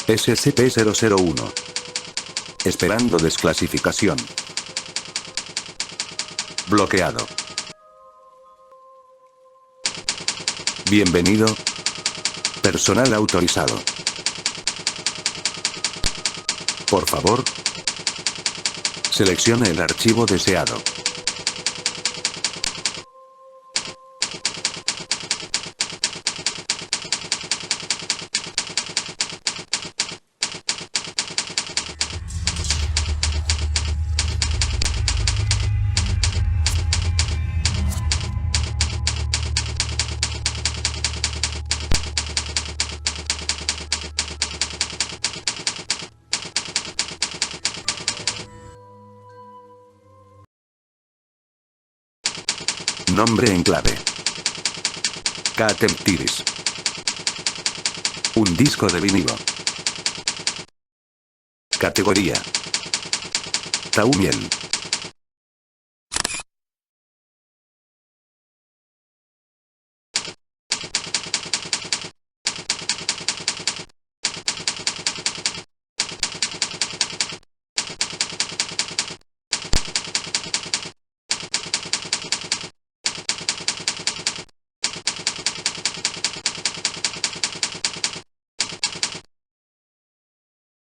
SCP-001. Esperando desclasificación. Bloqueado. Bienvenido. Personal autorizado. Por favor, seleccione el archivo deseado. Nombre en clave. K-Temptiris. Un disco de vinilo. Categoría: Taumiel.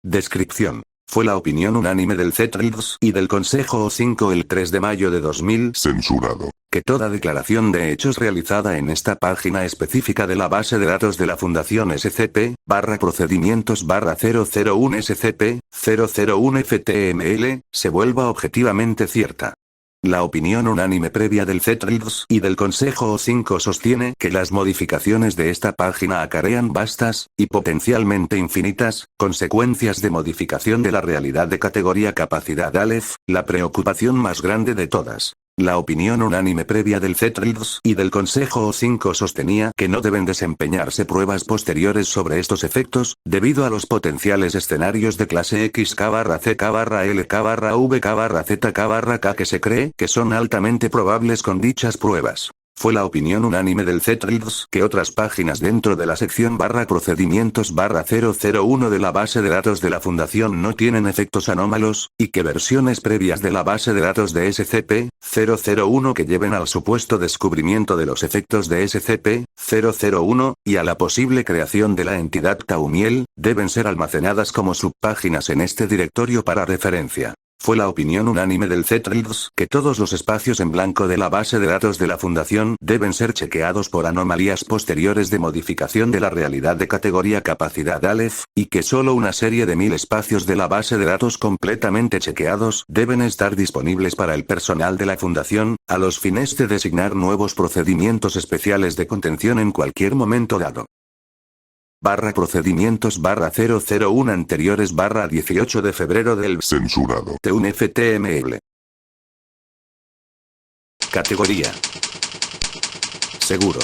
Descripción. Fue la opinión unánime del CETRIDS y del Consejo O5 el 3 de mayo de 2000, Censurado. que toda declaración de hechos realizada en esta página específica de la base de datos de la Fundación SCP-Procedimientos-001 SCP-001 FTML, se vuelva objetivamente cierta. La opinión unánime previa del CETRIDS y del Consejo O5 sostiene que las modificaciones de esta página acarrean vastas, y potencialmente infinitas, consecuencias de modificación de la realidad de categoría capacidad Aleph, la preocupación más grande de todas. La opinión unánime previa del CETRIDS y del Consejo O5 sostenía que no deben desempeñarse pruebas posteriores sobre estos efectos, debido a los potenciales escenarios de clase X-K-C-L-K-V-Z-K que se cree que son altamente probables con dichas pruebas. Fue la opinión unánime del CETRIDS que otras páginas dentro de la sección procedimientos-001 de la base de datos de la Fundación no tienen efectos anómalos, y que versiones previas de la base de datos de SCP-001 que lleven al supuesto descubrimiento de los efectos de SCP-001, y a la posible creación de la entidad Taumiel, deben ser almacenadas como subpáginas en este directorio para referencia. Fue la opinión unánime del CETRIDS que todos los espacios en blanco de la base de datos de la Fundación deben ser chequeados por anomalías posteriores de modificación de la realidad de categoría capacidad Aleph, y que solo una serie de 1000 espacios de la base de datos completamente chequeados deben estar disponibles para el personal de la Fundación, a los fines de designar nuevos procedimientos especiales de contención en cualquier momento dado. Procedimientos-001 anteriores 18 de febrero del Censurado. TUN FTML. Categoría: seguro.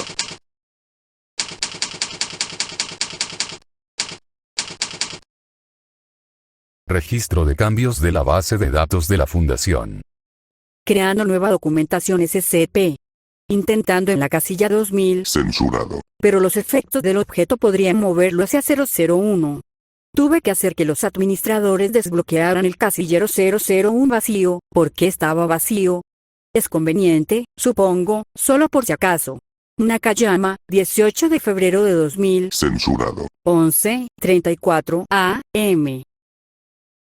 Registro de cambios de la base de datos de la Fundación. Creando nueva documentación SCP. Intentando en la casilla 2000. Censurado. Pero los efectos del objeto podrían moverlo hacia 001. Tuve que hacer que los administradores desbloquearan el casillero 001 vacío, porque estaba vacío. Es conveniente, supongo, solo por si acaso. Nakayama, 18 de febrero de 2000. Censurado. 11:34 AM.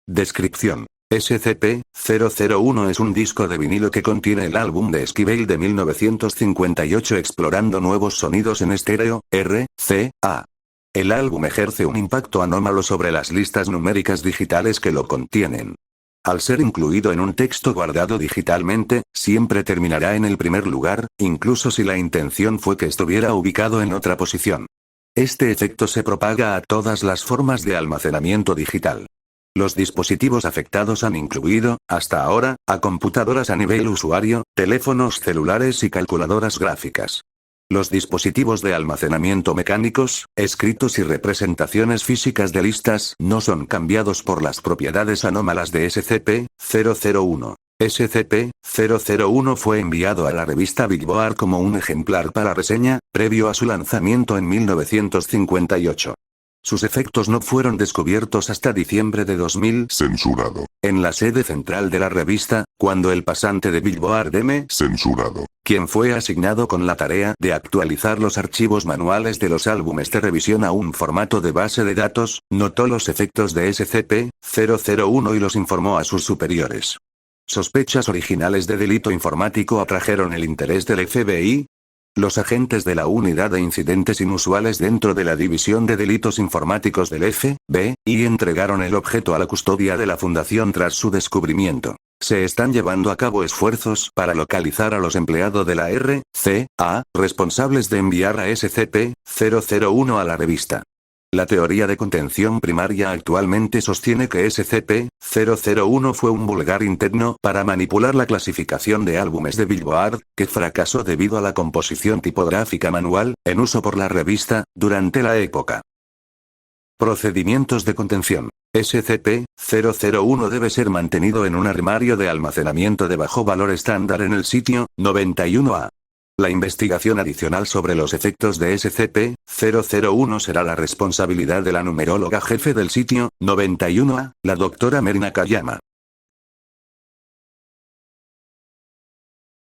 Descripción: SCP-001 es un disco de vinilo que contiene el álbum de Esquivel de 1958 explorando nuevos sonidos en estéreo, RCA. El álbum ejerce un impacto anómalo sobre las listas numéricas digitales que lo contienen. Al ser incluido en un texto guardado digitalmente, siempre terminará en el primer lugar, incluso si la intención fue que estuviera ubicado en otra posición. Este efecto se propaga a todas las formas de almacenamiento digital. Los dispositivos afectados han incluido, hasta ahora, a computadoras a nivel usuario, teléfonos celulares y calculadoras gráficas. Los dispositivos de almacenamiento mecánicos, escritos y representaciones físicas de listas no son cambiados por las propiedades anómalas de SCP-001. SCP-001 fue enviado a la revista Billboard como un ejemplar para reseña, previo a su lanzamiento en 1958. Sus efectos no fueron descubiertos hasta diciembre de 2000. Censurado. En la sede central de la revista, cuando el pasante de Billboard M. Censurado. Quien fue asignado con la tarea de actualizar los archivos manuales de los álbumes de revisión a un formato de base de datos, notó los efectos de SCP-001 y los informó a sus superiores. Sospechas originales de delito informático atrajeron el interés del FBI. Los agentes de la Unidad de Incidentes Inusuales dentro de la División de Delitos Informáticos del FBI entregaron el objeto a la custodia de la Fundación tras su descubrimiento. Se están llevando a cabo esfuerzos para localizar a los empleados de la RCA, responsables de enviar a SCP-001 a la revista. La teoría de contención primaria actualmente sostiene que SCP-001 fue un vulgar intento para manipular la clasificación de álbumes de Billboard, que fracasó debido a la composición tipográfica manual, en uso por la revista, durante la época. Procedimientos de contención. SCP-001 debe ser mantenido en un armario de almacenamiento de bajo valor estándar en el sitio 91A. La investigación adicional sobre los efectos de SCP-001 será la responsabilidad de la numeróloga jefe del sitio 91A, la doctora Meri Nakayama.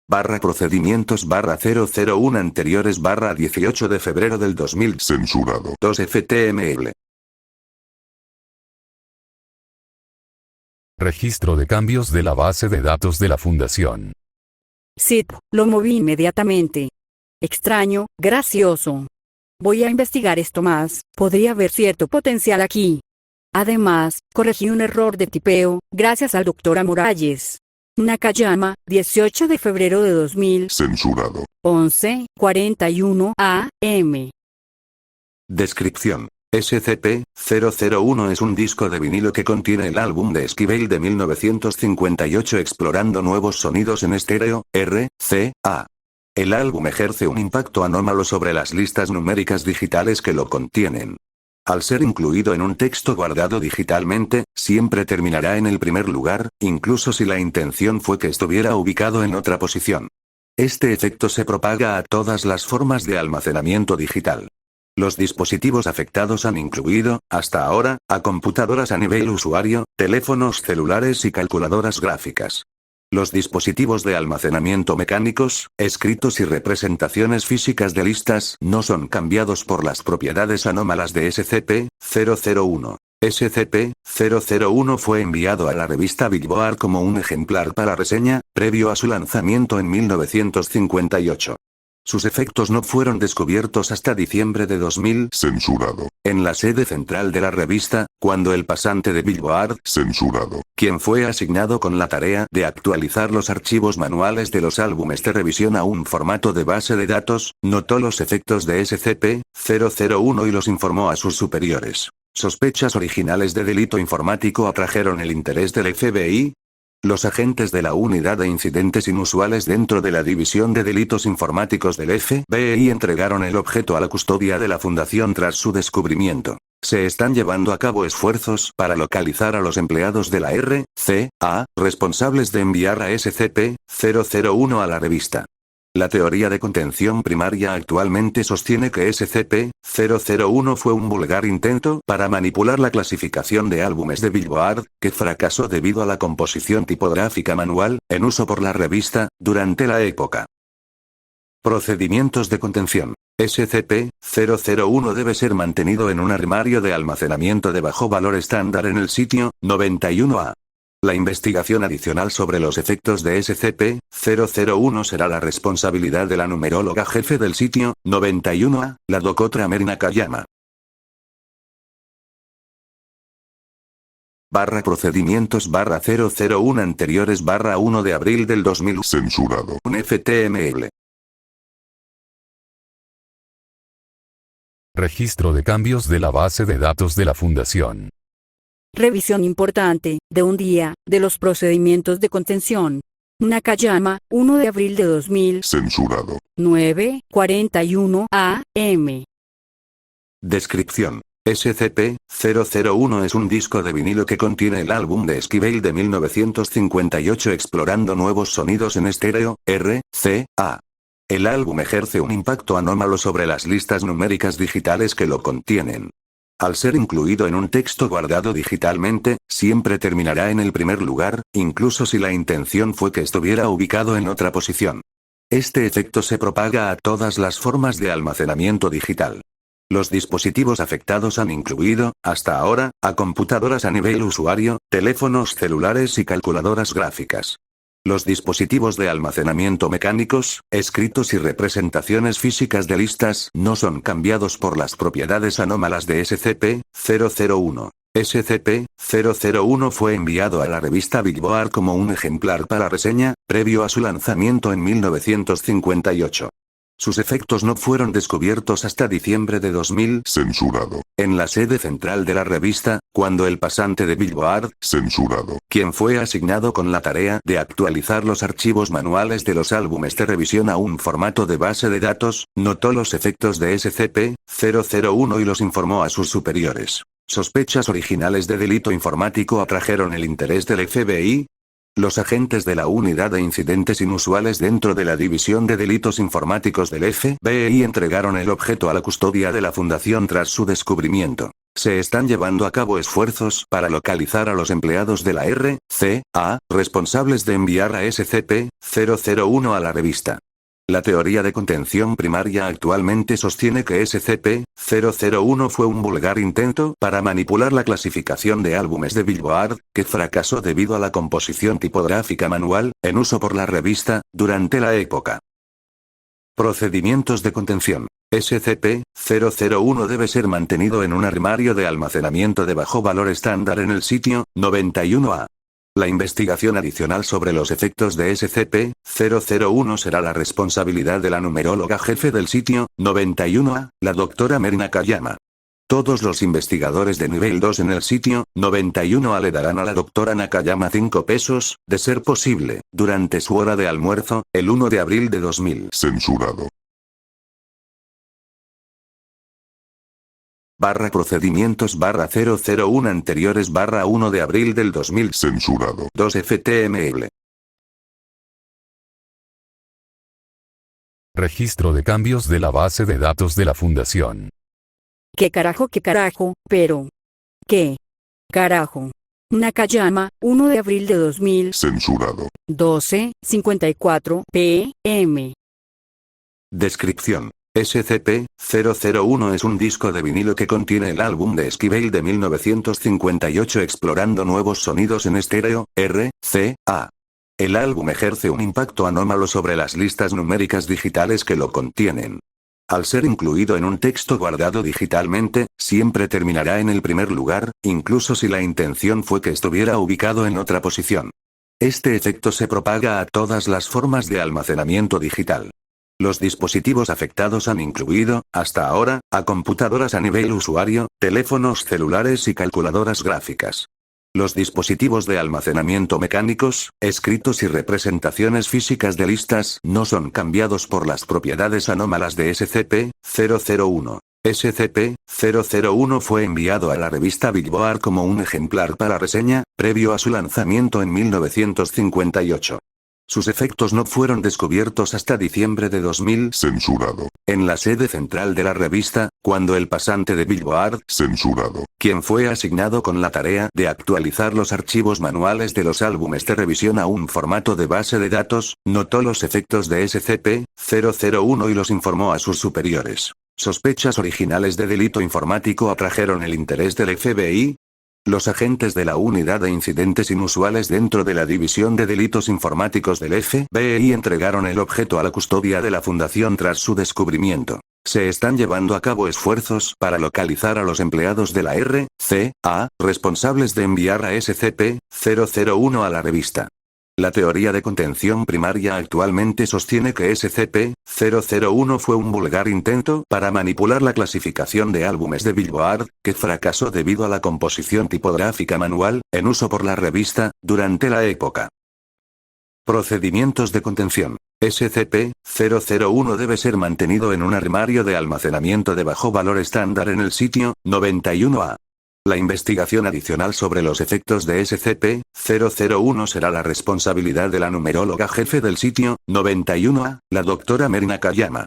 Procedimientos 001 anteriores 18 de febrero del 2000. Censurado. 2 ftml. Registro de cambios de la base de datos de la Fundación. Sí, lo moví inmediatamente. Extraño, gracioso. Voy a investigar esto más, podría haber cierto potencial aquí. Además, corregí un error de tipeo, gracias al Dr. Morales. Nakayama, 18 de febrero de 2000. Censurado. 11:41 AM. Descripción. SCP-001 es un disco de vinilo que contiene el álbum de Esquivel de 1958 explorando nuevos sonidos en estéreo, RCA. El álbum ejerce un impacto anómalo sobre las listas numéricas digitales que lo contienen. Al ser incluido en un texto guardado digitalmente, siempre terminará en el primer lugar, incluso si la intención fue que estuviera ubicado en otra posición. Este efecto se propaga a todas las formas de almacenamiento digital. Los dispositivos afectados han incluido, hasta ahora, a computadoras a nivel usuario, teléfonos celulares y calculadoras gráficas. Los dispositivos de almacenamiento mecánicos, escritos y representaciones físicas de listas no son cambiados por las propiedades anómalas de SCP-001. SCP-001 fue enviado a la revista Billboard como un ejemplar para reseña, previo a su lanzamiento en 1958. Sus efectos no fueron descubiertos hasta diciembre de 2000. Censurado. En la sede central de la revista, cuando el pasante de Billboard, Censurado. quien fue asignado con la tarea de actualizar los archivos manuales de los álbumes de revisión a un formato de base de datos, notó los efectos de SCP-001 y los informó a sus superiores. Sospechas originales de delito informático atrajeron el interés del FBI. Los agentes de la Unidad de Incidentes Inusuales dentro de la División de Delitos Informáticos del FBI entregaron el objeto a la custodia de la Fundación tras su descubrimiento. Se están llevando a cabo esfuerzos para localizar a los empleados de la RCA, responsables de enviar a SCP-001 a la revista. La teoría de contención primaria actualmente sostiene que SCP-001 fue un vulgar intento para manipular la clasificación de álbumes de Billboard, que fracasó debido a la composición tipográfica manual, en uso por la revista, durante la época. Procedimientos de contención. SCP-001 debe ser mantenido en un armario de almacenamiento de bajo valor estándar en el sitio 91A. La investigación adicional sobre los efectos de SCP-001 será la responsabilidad de la numeróloga jefe del sitio 91A, la doctora Meri Nakayama. Procedimientos 001 anteriores 1 de abril del 2000. Censurado. Un ftml. Registro de cambios de la base de datos de la Fundación. Revisión importante, de un día, de los procedimientos de contención. Nakayama, 1 de abril de 2000. Censurado. 9:41 AM. Descripción. SCP-001 es un disco de vinilo que contiene el álbum de Esquivel de 1958 explorando nuevos sonidos en estéreo, RCA. El álbum ejerce un impacto anómalo sobre las listas numéricas digitales que lo contienen. Al ser incluido en un texto guardado digitalmente, siempre terminará en el primer lugar, incluso si la intención fue que estuviera ubicado en otra posición. Este efecto se propaga a todas las formas de almacenamiento digital. Los dispositivos afectados han incluido, hasta ahora, a computadoras a nivel usuario, teléfonos celulares y calculadoras gráficas. Los dispositivos de almacenamiento mecánicos, escritos y representaciones físicas de listas no son cambiados por las propiedades anómalas de SCP-001. SCP-001 fue enviado a la revista Billboard como un ejemplar para reseña, previo a su lanzamiento en 1958. Sus efectos no fueron descubiertos hasta diciembre de 2000, Censurado. en la sede central de la revista, cuando el pasante de Billboard, Censurado. quien fue asignado con la tarea de actualizar los archivos manuales de los álbumes de revisión a un formato de base de datos, notó los efectos de SCP-001 y los informó a sus superiores. Sospechas originales de delito informático atrajeron el interés del FBI. Los agentes de la Unidad de Incidentes Inusuales dentro de la División de Delitos Informáticos del FBI entregaron el objeto a la custodia de la Fundación tras su descubrimiento. Se están llevando a cabo esfuerzos para localizar a los empleados de la RCA, responsables de enviar a SCP-001 a la revista. La teoría de contención primaria actualmente sostiene que SCP-001 fue un vulgar intento para manipular la clasificación de álbumes de Billboard, que fracasó debido a la composición tipográfica manual, en uso por la revista, durante la época. Procedimientos de contención. SCP-001 debe ser mantenido en un armario de almacenamiento de bajo valor estándar en el sitio 91A. La investigación adicional sobre los efectos de SCP-001 será la responsabilidad de la numeróloga jefe del sitio 91A, la Dra. Mary Nakayama. Todos los investigadores de nivel 2 en el sitio 91A le darán a la Dra. Nakayama 5 pesos, de ser posible, durante su hora de almuerzo, el 1 de abril de 2000. Censurado. Procedimientos 001 anteriores 1 de abril del 2000. Censurado. 2 ftml. Registro de cambios de la base de datos de la Fundación. ¿Qué carajo, pero? ¿Qué? Carajo. Nakayama, 1 de abril de 2000, Censurado. 12:54 p.m. Descripción. SCP-001 es un disco de vinilo que contiene el álbum de Esquivel de 1958 explorando nuevos sonidos en estéreo, RCA. El álbum ejerce un impacto anómalo sobre las listas numéricas digitales que lo contienen. Al ser incluido en un texto guardado digitalmente, siempre terminará en el primer lugar, incluso si la intención fue que estuviera ubicado en otra posición. Este efecto se propaga a todas las formas de almacenamiento digital. Los dispositivos afectados han incluido, hasta ahora, a computadoras a nivel usuario, teléfonos celulares y calculadoras gráficas. Los dispositivos de almacenamiento mecánicos, escritos y representaciones físicas de listas no son cambiados por las propiedades anómalas de SCP-001. SCP-001 fue enviado a la revista Billboard como un ejemplar para reseña, previo a su lanzamiento en 1958. Sus efectos no fueron descubiertos hasta diciembre de 2000, Censurado. en la sede central de la revista, cuando el pasante de Billboard, Censurado. quien fue asignado con la tarea de actualizar los archivos manuales de los álbumes de revisión a un formato de base de datos, notó los efectos de SCP-001 y los informó a sus superiores. Sospechas originales de delito informático atrajeron el interés del FBI. Los agentes de la Unidad de Incidentes Inusuales dentro de la División de Delitos Informáticos del FBI entregaron el objeto a la custodia de la Fundación tras su descubrimiento. Se están llevando a cabo esfuerzos para localizar a los empleados de la RCA, responsables de enviar a SCP-001 a la revista. La teoría de contención primaria actualmente sostiene que SCP-001 fue un vulgar intento para manipular la clasificación de álbumes de Billboard, que fracasó debido a la composición tipográfica manual, en uso por la revista, durante la época. Procedimientos de contención. SCP-001 debe ser mantenido en un armario de almacenamiento de bajo valor estándar en el sitio 91A. La investigación adicional sobre los efectos de SCP-001 será la responsabilidad de la numeróloga jefe del sitio 91A, la Dra. Mary Nakayama.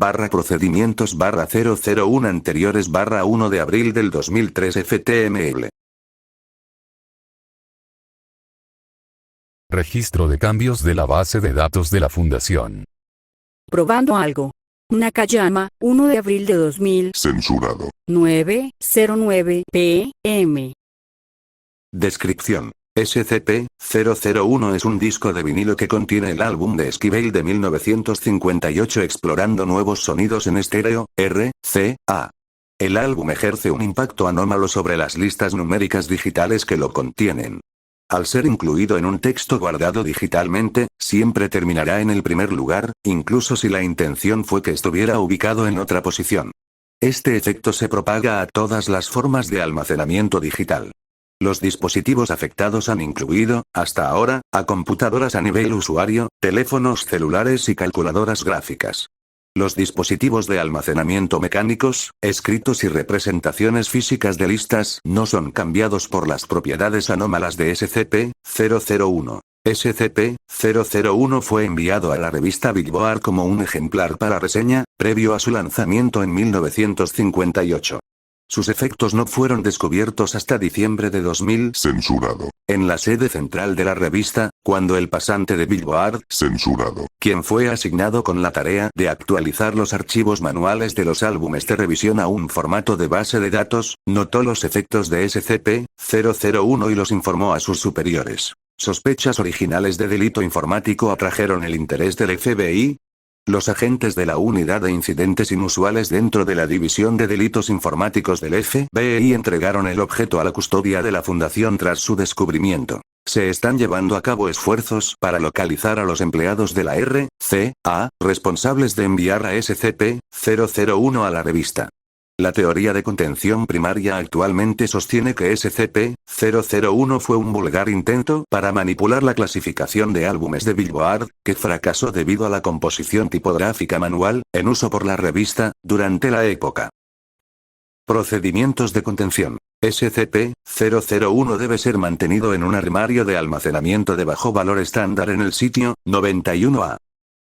Procedimientos 001 anteriores 1 de abril del 2003 FTML. Registro de cambios de la base de datos de la Fundación. Probando algo. Nakayama, 1 de abril de 2000. Censurado. 9:09 p.m. Descripción. SCP-001 es un disco de vinilo que contiene el álbum de Esquivel de 1958 explorando nuevos sonidos en estéreo, RCA. El álbum ejerce un impacto anómalo sobre las listas numéricas digitales que lo contienen. Al ser incluido en un texto guardado digitalmente, siempre terminará en el primer lugar, incluso si la intención fue que estuviera ubicado en otra posición. Este efecto se propaga a todas las formas de almacenamiento digital. Los dispositivos afectados han incluido, hasta ahora, a computadoras a nivel usuario, teléfonos celulares y calculadoras gráficas. Los dispositivos de almacenamiento mecánicos, escritos y representaciones físicas de listas no son cambiados por las propiedades anómalas de SCP-001. SCP-001 fue enviado a la revista Billboard como un ejemplar para reseña, previo a su lanzamiento en 1958. Sus efectos no fueron descubiertos hasta diciembre de 2000. Censurado. En la sede central de la revista, cuando el pasante de Billboard, Censurado. quien fue asignado con la tarea de actualizar los archivos manuales de los álbumes de revisión a un formato de base de datos, notó los efectos de SCP-001 y los informó a sus superiores. Sospechas originales de delito informático atrajeron el interés del FBI. Los agentes de la Unidad de Incidentes Inusuales dentro de la División de Delitos Informáticos del FBI entregaron el objeto a la custodia de la Fundación tras su descubrimiento. Se están llevando a cabo esfuerzos para localizar a los empleados de la RCA, responsables de enviar a SCP-001 a la revista. La teoría de contención primaria actualmente sostiene que SCP-001 fue un vulgar intento para manipular la clasificación de álbumes de Billboard, que fracasó debido a la composición tipográfica manual, en uso por la revista, durante la época. Procedimientos de contención. SCP-001 debe ser mantenido en un armario de almacenamiento de bajo valor estándar en el sitio 91A.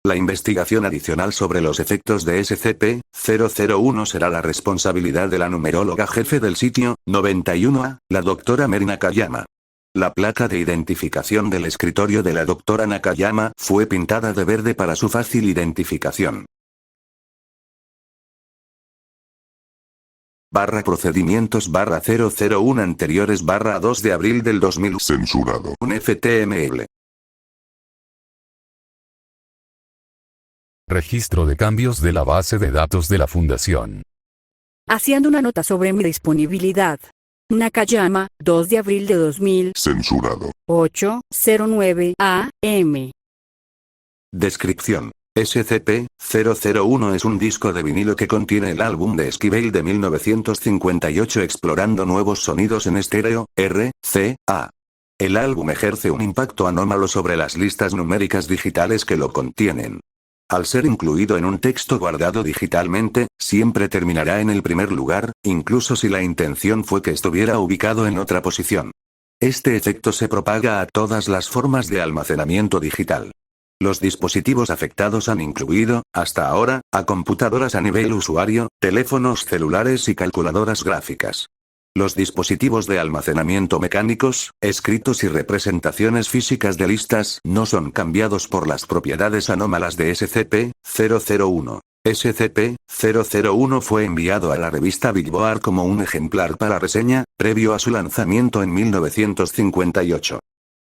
La investigación adicional sobre los efectos de SCP-001 será la responsabilidad de la numeróloga jefe del sitio 91A, la Dra. Meri Nakayama. La placa de identificación del escritorio de la Dra. Nakayama fue pintada de verde para su fácil identificación. Procedimientos 001 anteriores 2 de abril del 2000. Censurado. Un FTML. Registro de cambios de la base de datos de la Fundación. Haciendo una nota sobre mi disponibilidad. Nakayama, 2 de abril de 2000. Censurado. 8:09 a.m. Descripción. SCP-001 es un disco de vinilo que contiene el álbum de Esquivel de 1958 explorando nuevos sonidos en estéreo, RCA. El álbum ejerce un impacto anómalo sobre las listas numéricas digitales que lo contienen. Al ser incluido en un texto guardado digitalmente, siempre terminará en el primer lugar, incluso si la intención fue que estuviera ubicado en otra posición. Este efecto se propaga a todas las formas de almacenamiento digital. Los dispositivos afectados han incluido, hasta ahora, a computadoras a nivel usuario, teléfonos celulares y calculadoras gráficas. Los dispositivos de almacenamiento mecánicos, escritos y representaciones físicas de listas no son cambiados por las propiedades anómalas de SCP-001. SCP-001 fue enviado a la revista Billboard como un ejemplar para reseña, previo a su lanzamiento en 1958.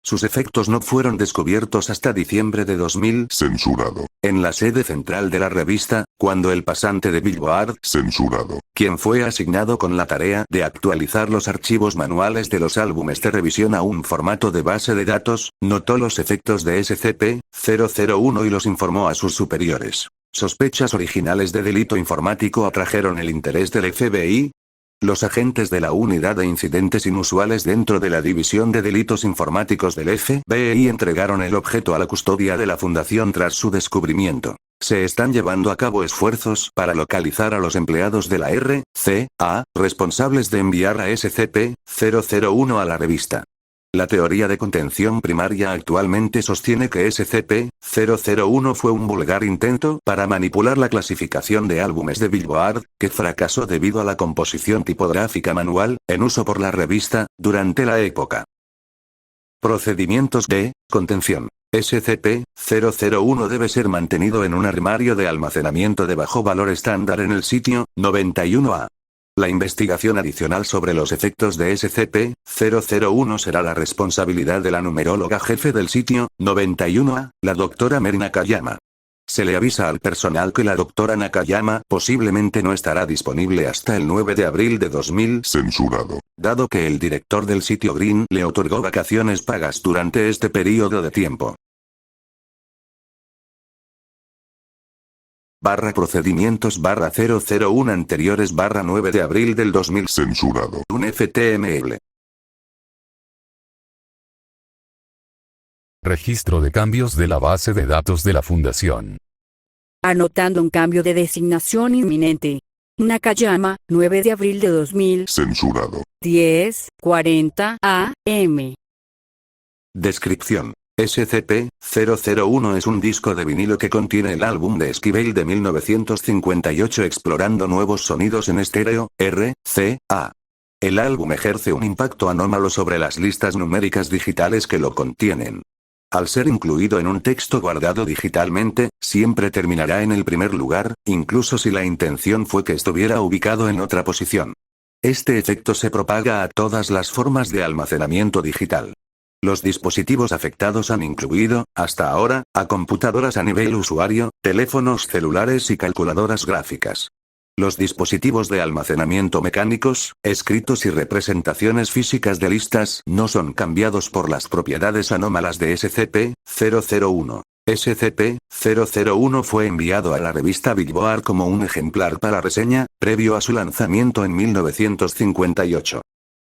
Sus efectos no fueron descubiertos hasta diciembre de 2000. Censurado. En la sede central de la revista, cuando el pasante de Billboard, Censurado. quien fue asignado con la tarea de actualizar los archivos manuales de los álbumes de revisión a un formato de base de datos, notó los efectos de SCP-001 y los informó a sus superiores. Sospechas originales de delito informático atrajeron el interés del FBI. Los agentes de la Unidad de Incidentes Inusuales dentro de la División de Delitos Informáticos del FBI entregaron el objeto a la custodia de la Fundación tras su descubrimiento. Se están llevando a cabo esfuerzos para localizar a los empleados de la RCA, responsables de enviar a SCP-001 a la revista. La teoría de contención primaria actualmente sostiene que SCP-001 fue un vulgar intento para manipular la clasificación de álbumes de Billboard, que fracasó debido a la composición tipográfica manual, en uso por la revista, durante la época. Procedimientos de contención. SCP-001 debe ser mantenido en un armario de almacenamiento de bajo valor estándar en el sitio 91A. La investigación adicional sobre los efectos de SCP-001 será la responsabilidad de la numeróloga jefe del sitio 91A, la Dra. Meri Nakayama. Se le avisa al personal que la Dra. Nakayama posiblemente no estará disponible hasta el 9 de abril de 2000, Censurado. dado que el director del sitio Green le otorgó vacaciones pagas durante este periodo de tiempo. Procedimientos 001 anteriores 9 de abril del 2000. Censurado. Un FTML. Registro de cambios de la base de datos de la Fundación. Anotando un cambio de designación inminente. Nakayama, 9 de abril de 2000, Censurado. 10:40 AM. Descripción. SCP-001 es un disco de vinilo que contiene el álbum de Esquivel de 1958 explorando nuevos sonidos en estéreo, RCA. El álbum ejerce un impacto anómalo sobre las listas numéricas digitales que lo contienen. Al ser incluido en un texto guardado digitalmente, siempre terminará en el primer lugar, incluso si la intención fue que estuviera ubicado en otra posición. Este efecto se propaga a todas las formas de almacenamiento digital. Los dispositivos afectados han incluido, hasta ahora, a computadoras a nivel usuario, teléfonos celulares y calculadoras gráficas. Los dispositivos de almacenamiento mecánicos, escritos y representaciones físicas de listas no son cambiados por las propiedades anómalas de SCP-001. SCP-001 fue enviado a la revista Billboard como un ejemplar para reseña, previo a su lanzamiento en 1958.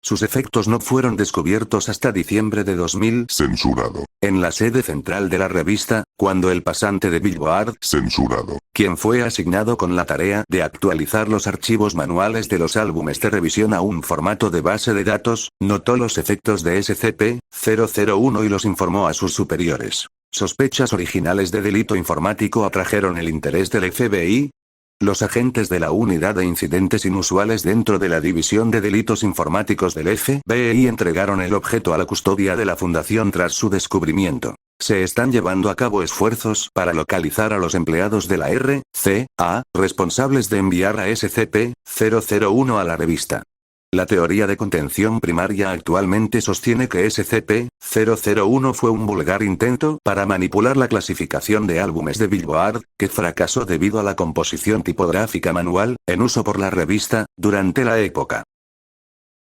Sus efectos no fueron descubiertos hasta diciembre de 2000, Censurado. en la sede central de la revista, cuando el pasante de Billboard, Censurado. quien fue asignado con la tarea de actualizar los archivos manuales de los álbumes de revisión a un formato de base de datos, notó los efectos de SCP-001 y los informó a sus superiores. Sospechas originales de delito informático atrajeron el interés del FBI. Los agentes de la Unidad de Incidentes Inusuales dentro de la División de Delitos Informáticos del FBI entregaron el objeto a la custodia de la Fundación tras su descubrimiento. Se están llevando a cabo esfuerzos para localizar a los empleados de la RCA, responsables de enviar a SCP-001 a la revista. La teoría de contención primaria actualmente sostiene que SCP-001 fue un vulgar intento para manipular la clasificación de álbumes de Billboard, que fracasó debido a la composición tipográfica manual, en uso por la revista, durante la época.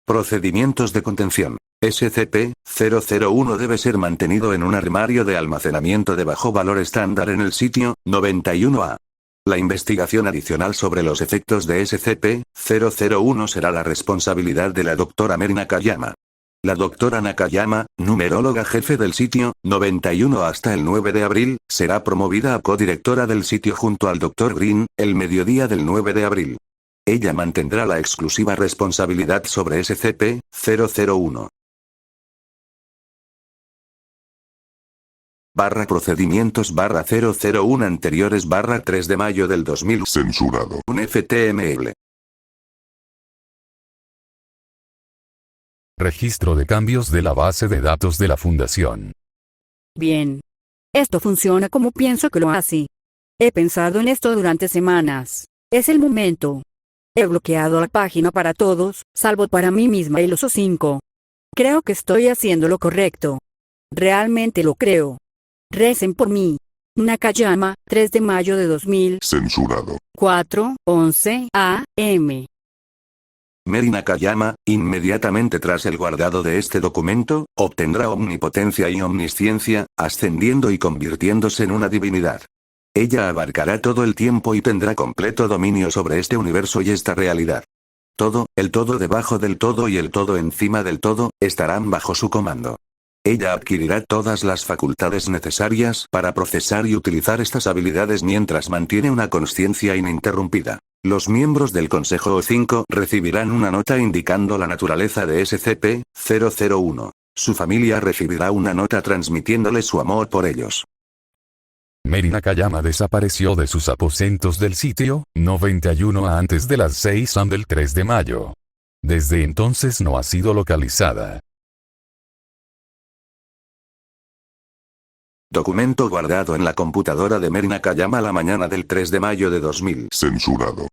Procedimientos de contención. SCP-001 debe ser mantenido en un armario de almacenamiento de bajo valor estándar en el sitio 91A. La investigación adicional sobre los efectos de SCP-001 será la responsabilidad de la Dra. Meri Nakayama. La Dra. Nakayama, numeróloga jefe del sitio 91 hasta el 9 de abril, será promovida a codirectora del sitio junto al Dr. Green, el mediodía del 9 de abril. Ella mantendrá la exclusiva responsabilidad sobre SCP-001. Procedimientos 001 anteriores 3 de mayo del 2000. Censurado. Un FTML. Registro de cambios de la base de datos de la Fundación. Bien. Esto funciona como pienso que lo hace. He pensado en esto durante semanas. Es el momento. He bloqueado la página para todos, salvo para mí misma y los O5. Creo que estoy haciendo lo correcto. Realmente lo creo. Recen por mí. Nakayama, 3 de mayo de 2000. Censurado. 4:11 AM. Meri Nakayama, inmediatamente tras el guardado de este documento, obtendrá omnipotencia y omnisciencia, ascendiendo y convirtiéndose en una divinidad. Ella abarcará todo el tiempo y tendrá completo dominio sobre este universo y esta realidad. Todo, el todo debajo del todo y el todo encima del todo, estarán bajo su comando. Ella adquirirá todas las facultades necesarias para procesar y utilizar estas habilidades mientras mantiene una consciencia ininterrumpida. Los miembros del Consejo O5 recibirán una nota indicando la naturaleza de SCP-001. Su familia recibirá una nota transmitiéndole su amor por ellos. Mary Nakayama desapareció de sus aposentos del sitio 91 a antes de las 6 am del 3 de mayo. Desde entonces no ha sido localizada. Documento guardado en la computadora de Mary Nakayama la mañana del 3 de mayo de 2000. Censurado.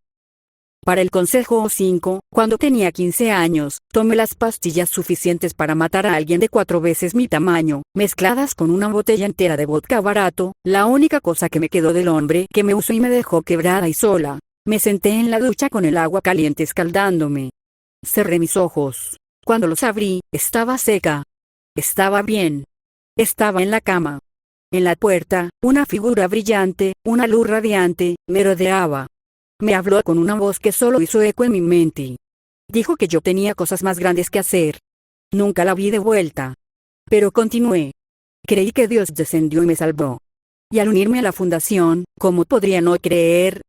Para el Consejo O5, cuando tenía 15 años, tomé las pastillas suficientes para matar a alguien de 4 veces mi tamaño, mezcladas con una botella entera de vodka barato, la única cosa que me quedó del hombre que me usó y me dejó quebrada y sola. Me senté en la ducha con el agua caliente escaldándome. Cerré mis ojos. Cuando los abrí, estaba seca. Estaba bien. Estaba en la cama. En la puerta, una figura brillante, una luz radiante, me rodeaba. Me habló con una voz que solo hizo eco en mi mente. Dijo que yo tenía cosas más grandes que hacer. Nunca la vi de vuelta. Pero continué. Creí que Dios descendió y me salvó. Y al unirme a la fundación, ¿cómo podría no creer?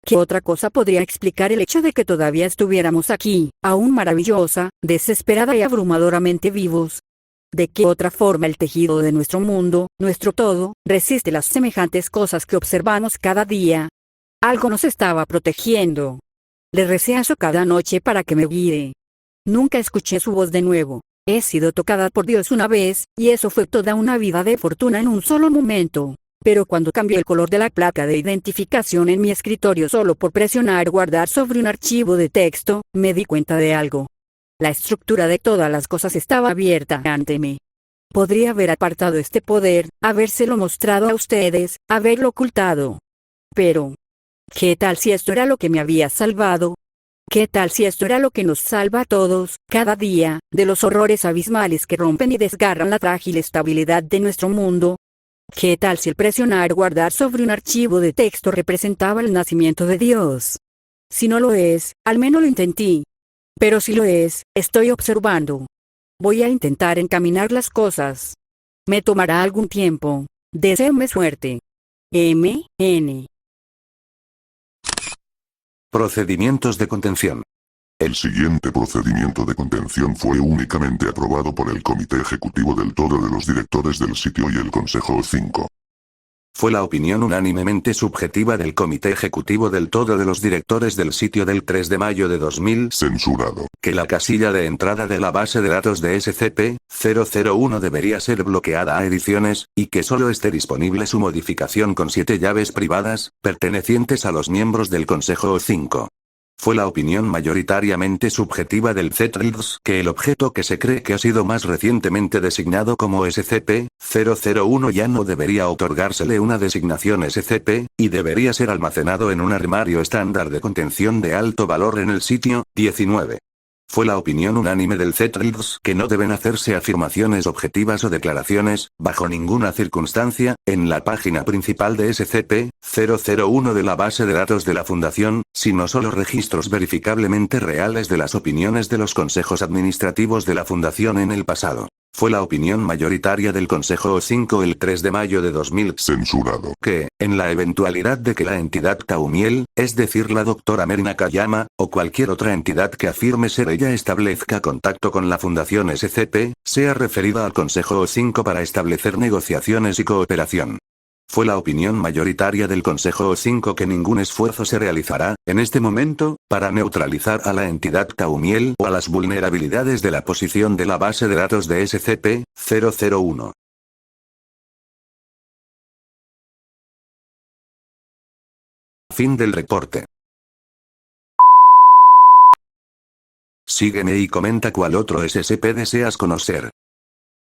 ¿Qué otra cosa podría explicar el hecho de que todavía estuviéramos aquí, aún maravillosa, desesperada y abrumadoramente vivos? ¿De qué otra forma el tejido de nuestro mundo, nuestro todo, resiste las semejantes cosas que observamos cada día? Algo nos estaba protegiendo. Le recé a eso cada noche para que me guíe. Nunca escuché su voz de nuevo. He sido tocada por Dios una vez, y eso fue toda una vida de fortuna en un solo momento. Pero cuando cambié el color de la placa de identificación en mi escritorio solo por presionar guardar sobre un archivo de texto, me di cuenta de algo. La estructura de todas las cosas estaba abierta ante mí. Podría haber apartado este poder, habérselo mostrado a ustedes, haberlo ocultado. Pero, ¿qué tal si esto era lo que me había salvado? ¿Qué tal si esto era lo que nos salva a todos, cada día, de los horrores abismales que rompen y desgarran la frágil estabilidad de nuestro mundo? ¿Qué tal si el presionar guardar sobre un archivo de texto representaba el nacimiento de Dios? Si no lo es, al menos lo intenté. Pero si lo es, estoy observando. Voy a intentar encaminar las cosas. Me tomará algún tiempo. Deséenme suerte. M.N. Procedimientos de contención. El siguiente procedimiento de contención fue únicamente aprobado por el Comité Ejecutivo del Todo de los Directores del Sitio y el Consejo O5. Fue la opinión unánimemente subjetiva del Comité Ejecutivo del Todo de los Directores del Sitio del 3 de mayo de 2000, Censurado. que la casilla de entrada de la base de datos de SCP-001 debería ser bloqueada a ediciones, y que solo esté disponible su modificación con 7 llaves privadas, pertenecientes a los miembros del Consejo O5. Fue la opinión mayoritariamente subjetiva del CETRIDS que el objeto que se cree que ha sido más recientemente designado como SCP-001 ya no debería otorgársele una designación SCP, y debería ser almacenado en un armario estándar de contención de alto valor en el sitio 19. Fue la opinión unánime del CETRIDS que no deben hacerse afirmaciones objetivas o declaraciones, bajo ninguna circunstancia, en la página principal de SCP-001 de la base de datos de la Fundación, sino solo registros verificablemente reales de las opiniones de los consejos administrativos de la Fundación en el pasado. Fue la opinión mayoritaria del Consejo O5 el 3 de mayo de 2000, Censurado. que, en la eventualidad de que la entidad Kaumiel, es decir la doctora Mary Nakayama, o cualquier otra entidad que afirme ser ella establezca contacto con la Fundación SCP, sea referida al Consejo O5 para establecer negociaciones y cooperación. Fue la opinión mayoritaria del Consejo O5 que ningún esfuerzo se realizará, en este momento, para neutralizar a la entidad Kaumiel o a las vulnerabilidades de la posición de la base de datos de SCP-001. Fin del reporte. Sígueme y comenta cuál otro SCP deseas conocer.